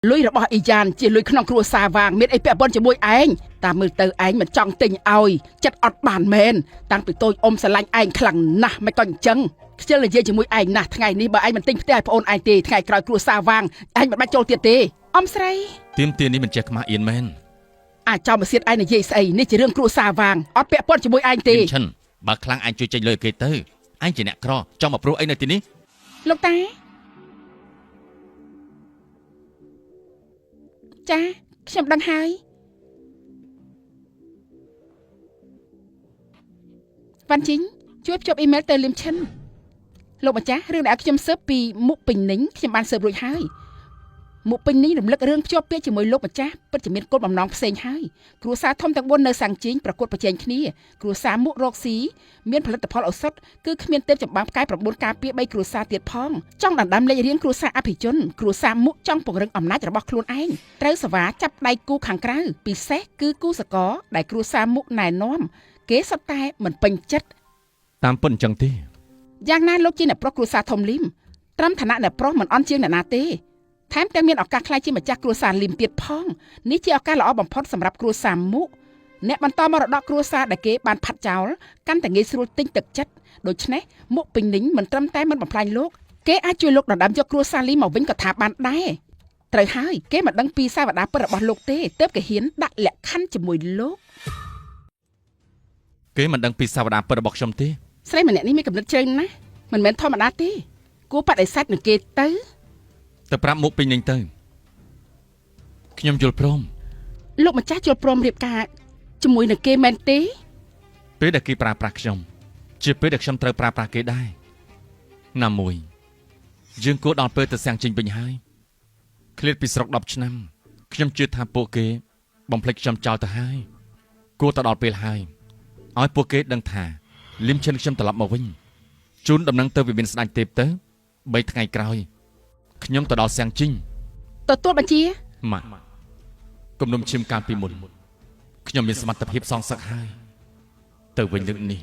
លុយរបស់អ៊ីយ៉ានជាលុយក្នុងគ្រួសារវាងមានអីពាក់ព័ន្ធជាមួយឯងតាមមើលទៅឯងមិនចង់ទិញឲ្យចិត្តអត់បានមែនតាំងពីតូចអ៊ំស្រឡាញ់ឯងខ្លាំងណាស់មិនក៏អញ្ចឹងខ្ជិលនិយាយជាមួយឯងណាស់ថ្ងៃនេះបើឯងមិនទិញផ្ទះឲ្យប្អូនឯងទេថ្ងៃក្រោយគ្រួសារវាងឯងមិនបាច់ចូលទៀតទេអ៊ំស្រីទៀមទានេះមិនចេះខ្មាស់អៀនមែនអាចចោលមកសៀតឯងនិយាយស្អីនេះជារឿងគ្រួសារវាងអត់ពាក់ព័ន្ធជាមួយឯងទេឈិនបើខ្លាំងឯងជួយចេញលើគេទៅឯងជាអ្នកក្រចង់មកព្រោះអីនៅទីនេះលោកតាចាខ្ញុំដឹងហើយវ៉ាន់ជីងជួយភ្ជាប់អ៊ីមែលទៅលឹមឈិនលោកម្ចាស់រឿងដែលខ្ញុំស៊ើបពីមុខពេញនិញខ្ញុំបានស៊ើបរួចហើយមុខពេញនិញរំលឹករឿងភ្ជាប់ពាក្យជាមួយលោកម្ចាស់ពិតជាមានគោលបំណងផ្សេងហើយគ្រួសារធំទាំង4នៅសាំងជីងប្រកួតប្រជែងគ្នាគ្រួសារមុខរកស៊ីមានផលិតផលឱសថគឺគ្មានទេពចម្បាំងផ្កាយ9ការពារ3គ្រួសារទៀតផងចង់ដណ្ដើមលេខរៀងគ្រួសារអភិជនគ្រួសារមុខចង់ពង្រឹងអំណាចរបស់ខ្លួនឯងត្រូវសវ៉ាចាប់ដៃគូខាងក្រៅពិសេសគឺគូសកលដែលគ្រួសារមុខណែនាំគេសុទ្ធតែមិនពេញចិត្តតាមពិតអញ្ចឹងទេយ៉ាងណាលោកជាអ្នកប្រុសគ្រួសារធំលីមត្រឹមឋានៈអ្នកប្រុសមិនអន់ជាងអ្នកណាទេថែមទាំងមានឱកាសក្លាយជាម្ចាស់គ្រួសារលីមទៀតផងនេះជាឱកាសល្អបំផុតសម្រាប់គ្រួសារមុខអ្នកបន្តមរតកគ្រួសារដែលគេបានផាត់ចោលកាន់តែងាយស្រួលទិញទឹកចិត្តដូច្នេះមុខពេញនិញមិនត្រឹមតែមិនបំផ្លាញលោកគេអាចជួយលោកដណ្ដើមយកគ្រួសារលីមមកវិញក៏ថាបានដែរត្រូវហើយគេមិនដឹងពីសាវតាពិតរបស់លោកទេទើបគេហ៊ានដាក់លក្ខខណ្ឌជាមួយលោកគេមិនដឹងពីសាវតាពិតរបស់ខ្ញុំទេស្រីម្នាក់នេះមានកំណត់ជ្រៅណាស់មិនមែនធម្មតាទេគួរបដិសេធនឹងគេទៅប្រាប់មុខពេញនឹងទៅខ្ញុំយល់ព្រមលោកម្ចាស់យល់ព្រមរៀបការជាមួយនឹងគេមែនទេពេលដែលគេប្រើប្រាស់ខ្ញុំជាពេលដែលខ្ញុំត្រូវប្រើប្រាស់គេដែរណាមួយយើងគួរដល់ពេលទៅសាំងចេញវិញហើយឃ្លាតពីស្រុក10ឆ្នាំខ្ញុំជឿថាពួកគេបំភ្លេចខ្ញុំចោលទៅហើយគួរទៅដល់ពេលហើយឲ្យពួកគេដឹងថាលឹមឈិនខ្ញុំត្រឡប់មកវិញជូនដំណឹងទៅវិមានស្ដេចទេពទៅ3ថ្ងៃក្រោយខ្ញុំទៅដល់សាំងជីងទទួលបញ្ជាម៉ាក់គំនុំឈាមកាលពីមុនខ្ញុំមានសមត្ថភាពសងសឹកហើយទៅវិញលើកនេះ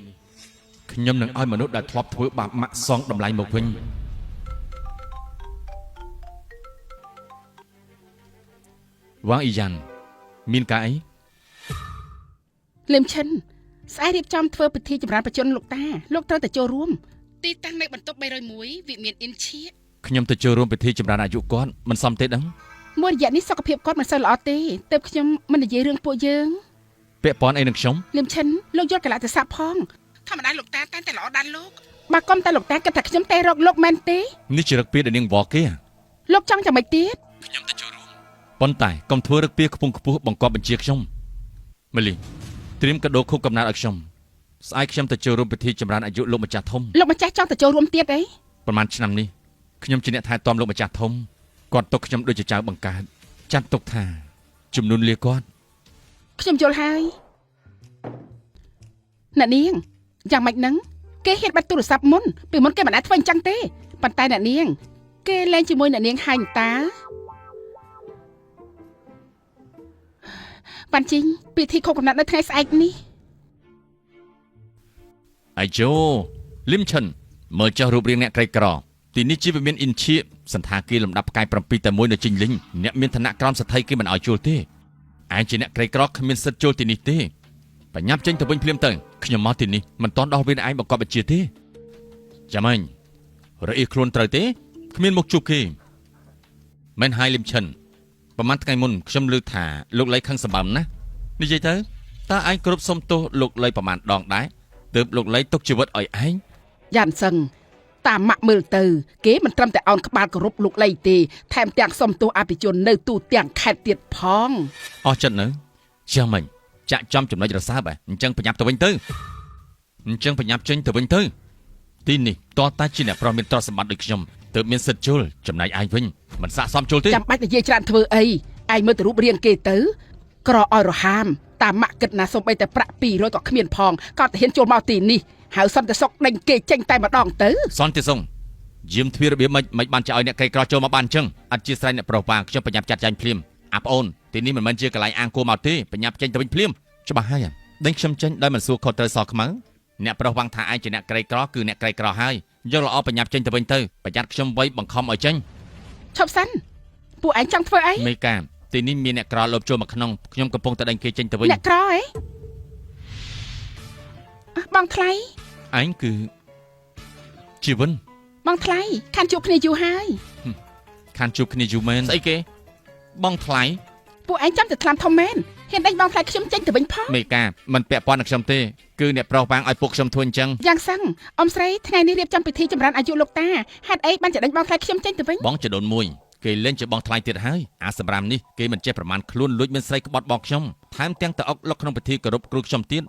ខ្ញុំនឹងឲ្យមនុស្សដែលធ្លាប់ធ្វើបាបម៉ាក់សងតម្លៃមកវិញវ៉ាងអ៊ីយ៉ានមានការអីលឹមឈិនស្អែករៀបចំធ្វើពិធីចម្រើនបច្ចុប្បន្នលោកតាលោកត្រូវតែចូលរួមទីតាំងនៅបន្ទប់301វិមានអ៊ីនឈៀខ្ញុំទៅចូលរួមពិធីចម្រើនអាយុគាត់មិនសមទេដឹងមួយរយៈនេះសុខភាពគាត់មិនសូវល្អទេទើបខ្ញុំមិននិយាយរឿងពួកយើងពាក់ព័ន្ធអីនឹងខ្ញុំលឹមឈិនលោកយល់កលៈទេសៈផងធម្មតាលោកតាតែងតែល្អដានលោកបើកុំតែលោកតាគិតថាខ្ញុំតែរកលោកមែនទេនេះជារឹកពីដែលនាងវ៉គេលោកចង់ចាំមិនទៀតខ្ញុំទៅចូលរួមប៉ុន្តែកុំធ្វើរឹកពីខ្ពង់ខ្ពស់បង្កប់បញ្ជាខ្ញុំម៉េលីត្រៀមកាដូខូបកំណត់ឲ្យខ្ញុំស្អែកខ្ញុំទៅចូលរួមពិធីចម្រើនអាយុលោកម្ចាស់ធំលោកម្ចាស់ចង់ទៅចូលរួមទៀតអីប្រហែលឆ្នាំនេះខ្ញុំជាអ្នកថែទាំលោកម្ចាស់ធំគាត់ទុកខ្ញុំដូចជាចៅបង្កើតចាត់ទុកថាជំនួនលាគាត់ខ្ញុំយល់ហើយអ្នកនាងយ៉ាងម៉េចហ្នឹងគេហ៊ានបាត់ទូរស័ព្ទមុនពីមុនគេមិនអាចធ្វើអញ្ចឹងទេប៉ុន្តែអ្នកនាងគេលែងជាមួយអ្នកនាងហាញតាបានជីងពិធីខុសកំណត់នៅថ្ងៃស្អែកនេះអាយូលឹមឈិនមើលចុះរូបរាងអ្នកក្រីក្រទីនេះជាវិមានអ៊ីនឈៀសន្តាគារលំដាប់ផ្កាយ7តែមួយនៅជីងលីងអ្នកមានឋានៈក្រោមសទ្ធីគេមិនឲ្យចូលទេឯងជាអ្នកក្រីក្រគ្មានសិទ្ធិចូលទីនេះទេបញ្ញាប់ចេញទៅវិញភ្លាមទៅខ្ញុំមកទីនេះមិនតន់ដោះវាឯងបង្កប់បញ្ជាទេចាំអញរអ៊ីខ្លួនត្រូវទេគ្មានមកជួបគេមិនហើយលឹមឈិនប្រហែលថ្ងៃមុនខ្ញុំលើកថាលោកលៃខឹងសម្បើមណានិយាយទៅតើឯងគ្រប់សុំទោសលោកលៃប្រហែលដងដែរទើបលោកលៃទុកជីវិតឲ្យឯងយ៉ាន់សឹងតាមម៉ាក់មើលទៅគេមិនត្រឹមតែអោនក្បាលគោរពលោកលៃទេថែមទាំងសុំទោសអភិជននៅទូទាំងខេត្តទៀតផងអស់ចិត្តនៅចាំមិញចាក់ចំចំណុចរសើបអញ្ចឹងប្រញាប់ទៅវិញទៅអញ្ចឹងប្រញាប់ចេញទៅវិញទៅទីនេះតើតាជាអ្នកប្រុសមានទ្រព្យសម្បត្តិដូចខ្ញុំទើបមានសិទ្ធិចូលចំណែកឯងវិញមិនស័ក្តិសមចូលទេចាំបាច់និយាយច្រើនធ្វើអីឯងមើលទៅរូបរាងគេទៅក្រឲ្យរហាមតាមម៉ាក់គិតណាសូម្បីតែប្រាក់200ក៏គ្មានផងក៏តែហ៊ានចូលមកទីនេះហើយសន្តិសុខដេញគេចេញតែម្ដងទៅសន្តិសុខយាមទ្វាររបៀបមិនបានចោលឲ្យអ្នកក្រីក្រចូលមកបានអញ្ចឹងអត់ជាស្រ័យអ្នកប្រុសប៉ាខ្ញុំប្រញាប់ចាត់ចែងភ្លាមអាប្អូនទីនេះមិនមែនជាកន្លែងអាងគោមកទេប្រញាប់ចេញទៅវិញភ្លាមច្បាស់ហើយដេញខ្ញុំចេញដោយមិនសួរខុសត្រូវសខ្មៅអ្នកប្រុសវ៉ាងថាឯងជាអ្នកក្រីក្រគឺអ្នកក្រីក្រហើយយកល្អប្រញាប់ចេញទៅវិញទៅប្រយ័ត្នខ្ញុំវៃបង្ខំឲ្យចេញឈប់សិន ពួកឯងចង់ធ្វើអី មេកាទីនេះមានអ្នកក្រលបចូលមកក្នុងខ្ញុំកំពុងតែដេញគេចេញទៅវិញ អ្នកក្រអីបងថ្លៃ ឯងគឺជីវិន បងថ្លៃខានជួបគ្នាយូរហើយ ខានជួបគ្នាយូរមែនស្អីគេបងថ្លៃ ពួកឯងចាំតែថ្លាមធំមែនហ៊ានដេញបងថ្លៃខ្ញុំចេញទៅវិញផង មេកាមិនពាក់ព័ន្ធនឹងខ្ញុំទេគឺអ្នកប្រុសវាងឲ្យពួកខ្ញុំធ្វើអញ្ចឹង យ៉ាងសឹងអ៊ំស្រីថ្ងៃនេះរៀបចំពិធីចម្រើនអាយុលោកតាហេតុអីបានจะដេញបងថ្លៃខ្ញុំចេញទៅវិញ បងចដូនមួយគេលេងជាបងថ្លៃទៀតហើយអាសម្រាប់នេះគេមិនចេះប្រមាណខ្លួនលួចមានស្រីក្បត់បងខ្ញុំថែមទាំងទៅអុកលុកក្នុងពិធីគោរពគ្រូខ្ញុំទៀត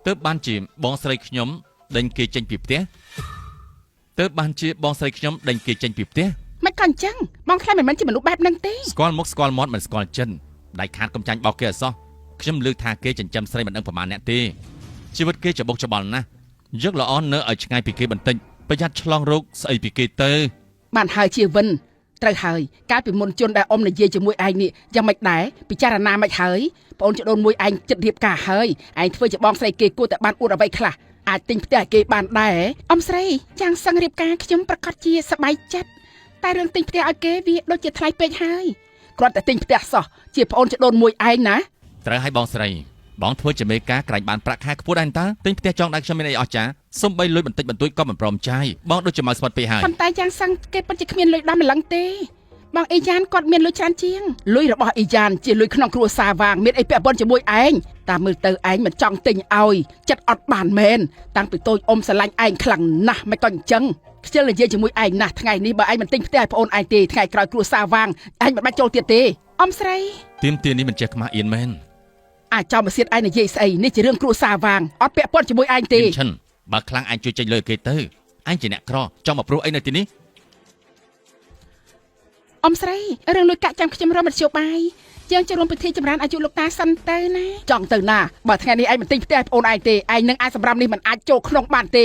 ទើបបានជាបងស្រីខ្ញុំដេញគេចេញពីផ្ទះមិនក៏អញ្ចឹងបងថ្លៃមិនមែនជាមនុស្សបែបហ្នឹងទេ ស្គាល់មុខស្គាល់មាត់មិនស្គាល់ចិនដៃខាតកំចាញ់បោកគេអសោះខ្ញុំលើកថាគេចិញ្ចឹមស្រីមិនដឹងប្រមាណអ្នកទេជីវិតគេច្បុកច្បល់ណាស់យកល្អនៅឲ្យឆ្ងាយពីគេបន្តិចប្រយ័ត្នឆ្លងរោគស្អីពីគេទៅ បានហើយជាវិនត្រូវហើយកាលពីមុនជន់ដែលអ៊ំនិយាយជាមួយឯងនេះយ៉ាងម៉េចដែរពិចារណាមិនហើយបងអូនចដូនមួយឯងចិត្តរៀបការហើយឯងធ្វើជាបងស្រីគេគួរតែបានអួតអ្វីខ្លះអាចទិញផ្ទះគេបានដែរអ៊ំស្រីយ៉ាងសឹងរៀបការខ្ញុំប្រកាសជាសប្បាយចិត្តតែរឿងទិញផ្ទះឲ្យគេវាដូចជាថ្លៃពេកហើយគ្រាន់តែទិញផ្ទះសោះជាប្អូនចដូនមួយឯងណា ត្រូវឲ្យបងស្រីបងធ្វើជាមេការក្រែងបានប្រាក់ខែខ្ពស់ដែរតើទិញផ្ទះចង់ដែរខ្ញុំមានអីអស្ចារ្យសំបីលុយបន្តិចបន្តួចក៏មិនព្រមចាយបងដូចជាមកស្វាត់ពេកហើយ ប៉ុន្តែយ៉ាងសឹងគេពិតជាគ្មានលុយដល់ម្លឹងទេបងអេយ៉ានគាត់មានលុយច្រើនជាងលុយរបស់អេយ៉ានជាលុយក្នុងគ្រួសារវាងមានអីពាក់ព័ន្ធជាមួយឯងតាមមើលទៅឯងមិនចង់ទិញឲ្យចិត្តអត់បានមែនតាំងពីតូចអ៊ំស្រឡាញ់ឯងខ្លាំងណាស់មិនក៏អញ្ចឹងខ្ជិលនិយាយជាមួយឯងណាស់ថ្ងៃនេះបើឯងមិនទិញផ្ទះឲ្យប្អូនឯងទេថ្ងៃក្រោយគ្រួសារវាងឯងមិនបាច់ចូលទៀតទេអ៊ំស្រី ទៀមទានេះមិនចេះខ្មាស់អៀនមែន អាចចោលមកសៀតឯងនិយាយស្អីនេះជារឿងគ្រួសារវាងអត់ពាក់ព័ន្ធជាមួយឯងទេ ឈិនបើខ្លាំងអញជួយចេញលើគេទៅអញជាអ្នកក្រចង់មកព្រោះអីនៅទីនេះ អ៊ំស្រីរឿងលុយកាក់ចាំខ្ញុំរកមធ្យោបាយយើងចូលរួមពិធីចម្រើនអាយុលោកតាសិនទៅណាចង់ទៅណាបើថ្ងៃនេះឯងមិនទិញផ្ទះឲ្យប្អូនឯងទេឯងនឹងអាចសម្រាប់នេះមិនអាចចូលក្នុងបានទេ